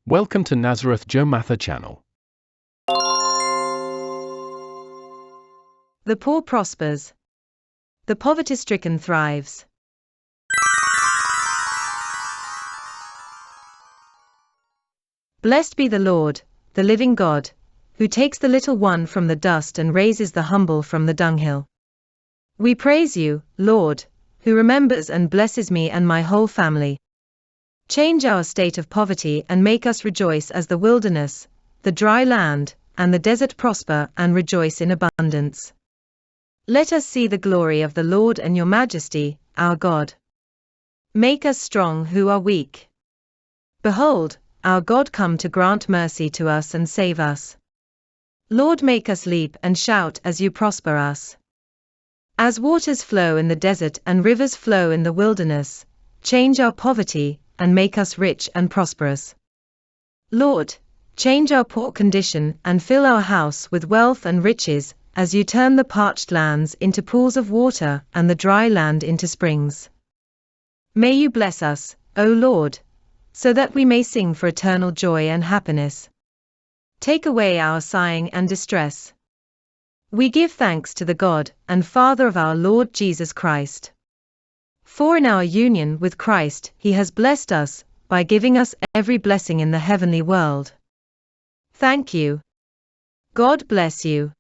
Welcome to Nazareth Joe Mather channel. The poor prospers. The poverty-stricken thrives. Blessed be the Lord, the living God, who takes the little one from the dust and raises the humble from the dunghill. We praise you, Lord, who remembers and blesses me and my whole family. Change our state of poverty and make us rejoice as the wilderness, the dry land, and the desert prosper and rejoice in abundance. Let us see the glory of the Lord and your majesty, our God. Make us strong who are weak. Behold, our God come to grant mercy to us and save us. Lord, make us leap and shout as you prosper us. As waters flow in the desert and rivers flow in the wilderness, change our poverty and make us rich and prosperous. Lord, change our poor condition and fill our house with wealth and riches, as you turn the parched lands into pools of water and the dry land into springs. May you bless us, O Lord, so that we may sing for eternal joy and happiness. Take away our sighing and distress. We give thanks to the God and Father of our Lord Jesus Christ. For in our union with Christ he has blessed us, by giving us every blessing in the heavenly world. Thank you. God bless you.